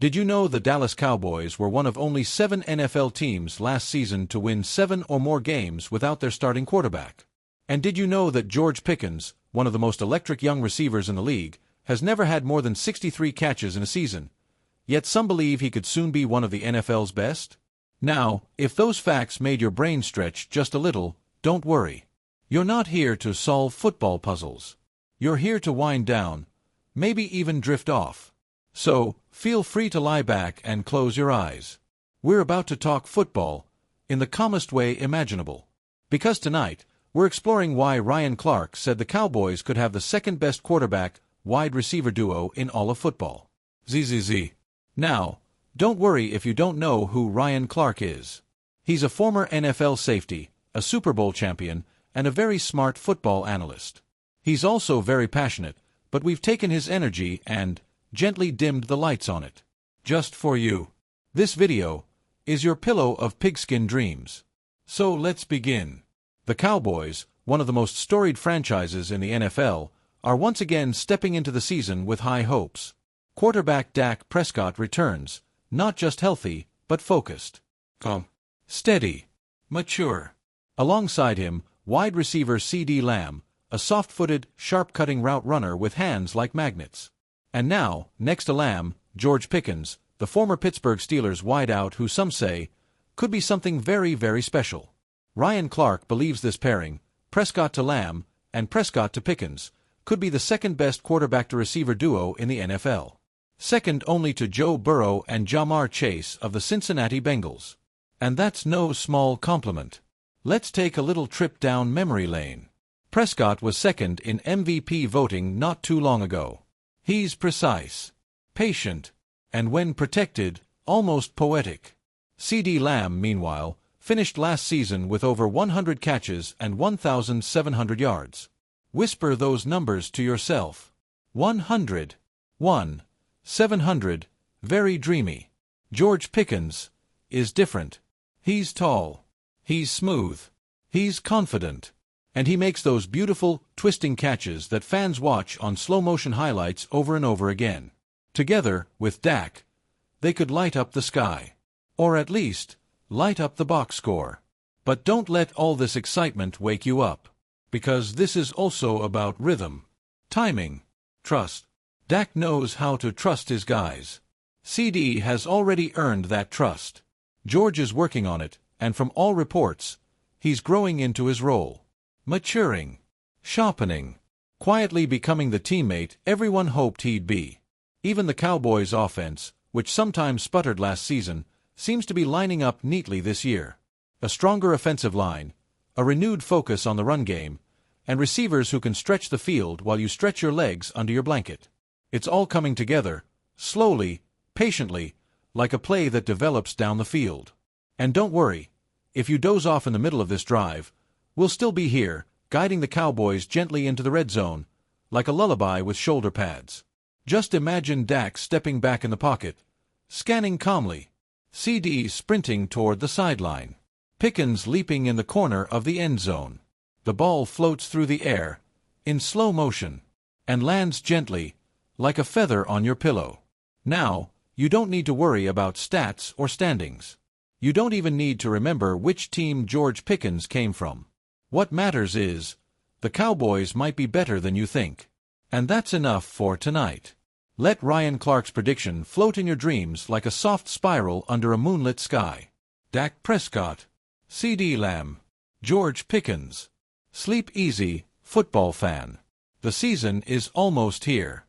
Did you know the Dallas Cowboys were one of only 7 NFL teams last season to win 7 or more games without their starting quarterback? And did you know that George Pickens, one of the most electric young receivers in the league, has never had more than 63 catches in a season? Yet some believe he could soon be one of the NFL's best? Now, if those facts made your brain stretch just a little, don't worry. You're not here to solve football puzzles. You're here to wind down, maybe even drift off. So, feel free to lie back and close your eyes. We're about to talk football, in the calmest way imaginable. Because tonight, we're exploring why Ryan Clark said the Cowboys could have the second-best quarterback-wide receiver duo in all of football. ZZZ. Now, don't worry if you don't know who Ryan Clark is. He's a former NFL safety, a Super Bowl champion, and a very smart football analyst. He's also very passionate, but we've taken his energy and gently dimmed the lights on it. Just for you. This video is your pillow of pigskin dreams. So let's begin. The Cowboys, one of the most storied franchises in the NFL, are once again stepping into the season with high hopes. Quarterback Dak Prescott returns, not just healthy, but focused. Calm. Steady. Mature. Alongside him, wide receiver CeeDee Lamb, a soft-footed, sharp-cutting route runner with hands like magnets. And now, next to Lamb, George Pickens, the former Pittsburgh Steelers wideout who some say could be something very, very special. Ryan Clark believes this pairing, Prescott to Lamb and Prescott to Pickens, could be the second-best quarterback-to-receiver duo in the NFL. Second only to Joe Burrow and Ja'Marr Chase of the Cincinnati Bengals. And that's no small compliment. Let's take a little trip down memory lane. Prescott was second in MVP voting not too long ago. He's precise, patient, and when protected, almost poetic. CeeDee Lamb, meanwhile, finished last season with over 100 catches and 1,700 yards. Whisper those numbers to yourself. 100. 700. Very dreamy. George Pickens is different. He's tall. He's smooth. He's confident. And he makes those beautiful, twisting catches that fans watch on slow-motion highlights over and over again. Together, with Dak, they could light up the sky. Or at least, light up the box score. But don't let all this excitement wake you up. Because this is also about rhythm, timing, trust. Dak knows how to trust his guys. CD has already earned that trust. George is working on it, and from all reports, he's growing into his role. Maturing, sharpening, quietly becoming the teammate everyone hoped he'd be. Even the Cowboys' offense, which sometimes sputtered last season, seems to be lining up neatly this year. A stronger offensive line, a renewed focus on the run game, and receivers who can stretch the field while you stretch your legs under your blanket. It's all coming together, slowly, patiently, like a play that develops down the field. And don't worry, if you doze off in the middle of this drive, we'll still be here, guiding the Cowboys gently into the red zone, like a lullaby with shoulder pads. Just imagine Dak stepping back in the pocket, scanning calmly. CD sprinting toward the sideline. Pickens leaping in the corner of the end zone. The ball floats through the air, in slow motion, and lands gently, like a feather on your pillow. Now, you don't need to worry about stats or standings. You don't even need to remember which team George Pickens came from. What matters is, the Cowboys might be better than you think. And that's enough for tonight. Let Ryan Clark's prediction float in your dreams like a soft spiral under a moonlit sky. Dak Prescott, CeeDee Lamb, George Pickens. Sleep easy, football fan. The season is almost here.